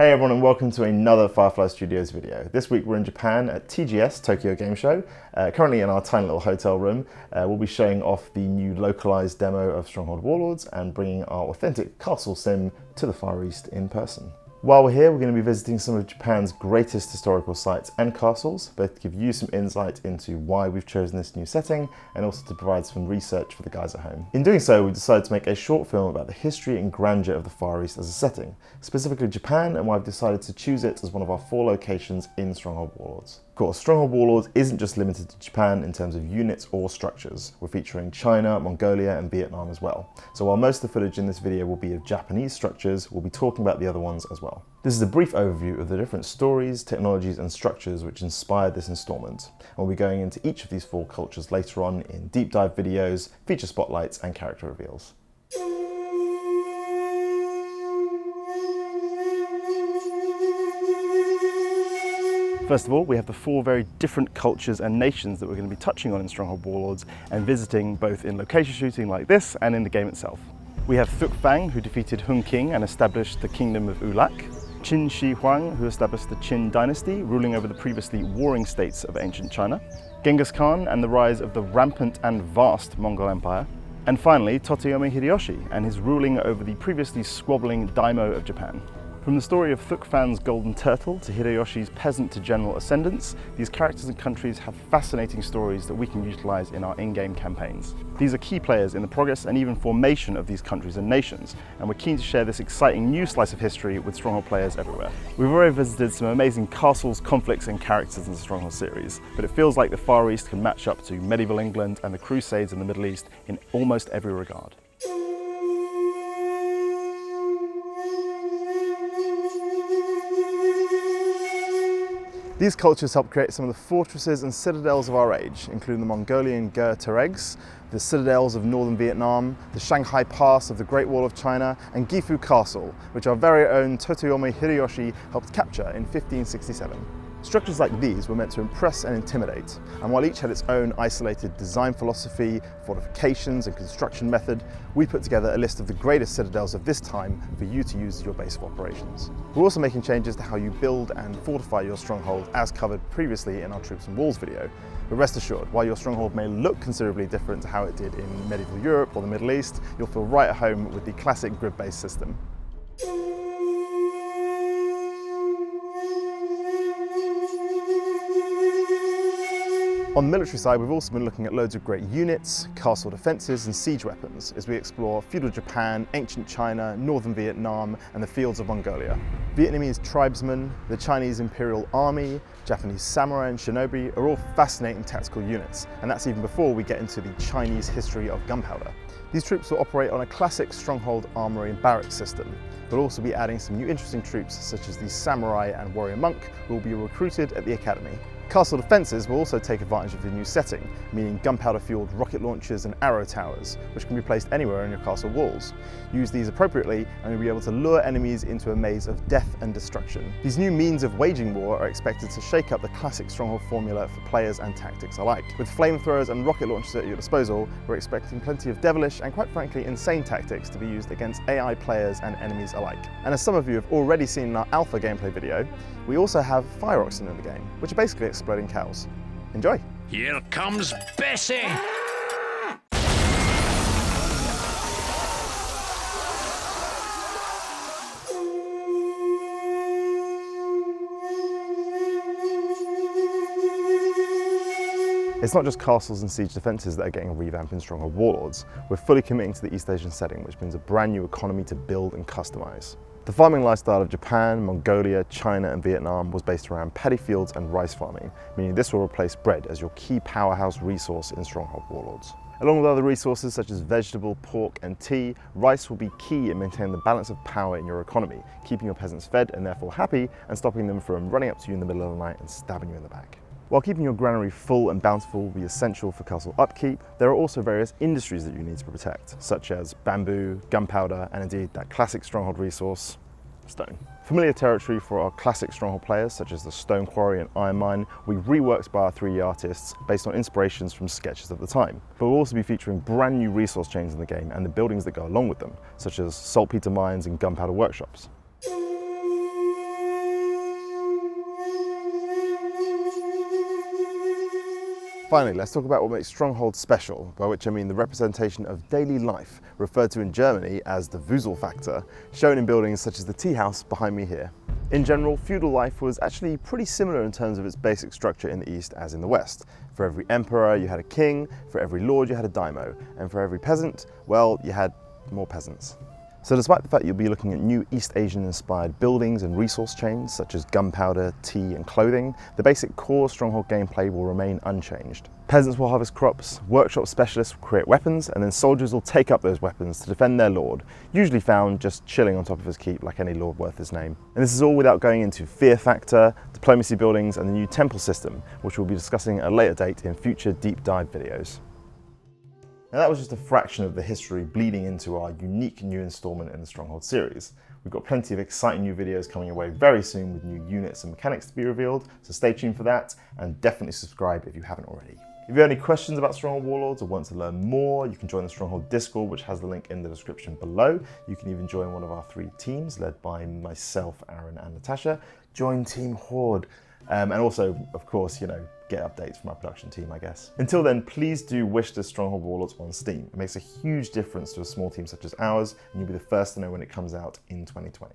Hey everyone, and welcome to another Firefly Studios video. This week we're in Japan at TGS, Tokyo Game Show. Currently in our tiny little hotel room. We'll be showing off the new localized demo of Stronghold Warlords and bringing our authentic castle sim to the Far East in person. While we're here, we're going to be visiting some of Japan's greatest historical sites and castles, both to give you some insight into why we've chosen this new setting and also to provide some research for the guys at home. In doing so, we decided to make a short film about the history and grandeur of the Far East as a setting, specifically Japan, and why I've decided to choose it as one of our 4 locations in Stronghold Warlords. Of course, Stronghold Warlords isn't just limited to Japan in terms of units or structures. We're featuring China, Mongolia and Vietnam as well. So while most of the footage in this video will be of Japanese structures, we'll be talking about the other ones as well. This is a brief overview of the different stories, technologies and structures which inspired this installment. And we'll be going into each of these 4 cultures later on in deep dive videos, feature spotlights and character reveals. First of all, we have the 4 very different cultures and nations that we're going to be touching on in Stronghold Warlords and visiting both in location shooting like this and in the game itself. We have Thuk Fang, who defeated Hun King and established the Kingdom of Ulak. Qin Shi Huang, who established the Qin dynasty, ruling over the previously warring states of ancient China. Genghis Khan and the rise of the rampant and vast Mongol Empire. And finally, Toyotomi Hideyoshi and his ruling over the previously squabbling daimyo of Japan. From the story of Thuk Fang's golden turtle to Hideyoshi's peasant to general ascendants, these characters and countries have fascinating stories that we can utilise in our in-game campaigns. These are key players in the progress and even formation of these countries and nations, and we're keen to share this exciting new slice of history with Stronghold players everywhere. We've already visited some amazing castles, conflicts and characters in the Stronghold series, but it feels like the Far East can match up to medieval England and the Crusades in the Middle East in almost every regard. These cultures helped create some of the fortresses and citadels of our age, including the Mongolian Teregs, the citadels of northern Vietnam, the Shanghai Pass of the Great Wall of China, and Gifu Castle, which our very own Toyotomi Hideyoshi helped capture in 1567. Structures like these were meant to impress and intimidate, and while each had its own isolated design philosophy, fortifications and construction method, we put together a list of the greatest citadels of this time for you to use as your base of operations. We're also making changes to how you build and fortify your stronghold as covered previously in our Troops and Walls video. But rest assured, while your stronghold may look considerably different to how it did in medieval Europe or the Middle East, you'll feel right at home with the classic grid-based system. On the military side, we've also been looking at loads of great units, castle defences and siege weapons as we explore feudal Japan, ancient China, northern Vietnam and the fields of Mongolia. Vietnamese tribesmen, the Chinese Imperial Army, Japanese samurai and shinobi are all fascinating tactical units, and that's even before we get into the Chinese history of gunpowder. These troops will operate on a classic stronghold armoury and barracks system. We'll also be adding some new interesting troops such as the samurai and warrior monk who will be recruited at the academy. Castle defences will also take advantage of the new setting, meaning gunpowder-fueled rocket launchers and arrow towers, which can be placed anywhere on your castle walls. Use these appropriately and you'll be able to lure enemies into a maze of death and destruction. These new means of waging war are expected to shake up the classic Stronghold formula for players and tactics alike. With flamethrowers and rocket launchers at your disposal, we're expecting plenty of devilish and quite frankly insane tactics to be used against AI players and enemies alike. And as some of you have already seen in our alpha gameplay video, we also have fire oxen in the game, which are basically exploding cows. Enjoy! Here comes Bessie! It's not just castles and siege defences that are getting a revamp in Stronghold Warlords. We're fully committing to the East Asian setting, which means a brand new economy to build and customise. The farming lifestyle of Japan, Mongolia, China and Vietnam was based around paddy fields and rice farming, meaning this will replace bread as your key powerhouse resource in Stronghold Warlords. Along with other resources such as vegetable, pork and tea, rice will be key in maintaining the balance of power in your economy, keeping your peasants fed and therefore happy and stopping them from running up to you in the middle of the night and stabbing you in the back. While keeping your granary full and bountiful will be essential for castle upkeep, there are also various industries that you need to protect, such as bamboo, gunpowder, and indeed that classic stronghold resource, stone. Familiar territory for our classic stronghold players, such as the stone quarry and iron mine, will be reworked by our 3D artists based on inspirations from sketches of the time. But we'll also be featuring brand new resource chains in the game and the buildings that go along with them, such as saltpeter mines and gunpowder workshops. Finally, let's talk about what makes Stronghold special, by which I mean the representation of daily life, referred to in Germany as the feudal factor, shown in buildings such as the tea house behind me here. In general, feudal life was actually pretty similar in terms of its basic structure in the East as in the West. For every emperor, you had a king, for every lord, you had a daimyo, and for every peasant, well, you had more peasants. So despite the fact you'll be looking at new East Asian inspired buildings and resource chains such as gunpowder, tea and clothing, the basic core Stronghold gameplay will remain unchanged. Peasants will harvest crops, workshop specialists will create weapons, and then soldiers will take up those weapons to defend their lord, usually found just chilling on top of his keep like any lord worth his name. And this is all without going into fear factor, diplomacy buildings and the new temple system, which we'll be discussing at a later date in future deep dive videos. Now that was just a fraction of the history bleeding into our unique new installment in the Stronghold series. We've got plenty of exciting new videos coming your way very soon with new units and mechanics to be revealed, so stay tuned for that and definitely subscribe if you haven't already. If you have any questions about Stronghold Warlords or want to learn more, you can join the Stronghold Discord, which has the link in the description below. You can even join one of our 3 teams led by myself, Aaron and Natasha. Join Team Horde. And also, of course, get updates from our production team, I guess. Until then, please do wish this Stronghold Warlords on Steam. It makes a huge difference to a small team such as ours, and you'll be the first to know when it comes out in 2020.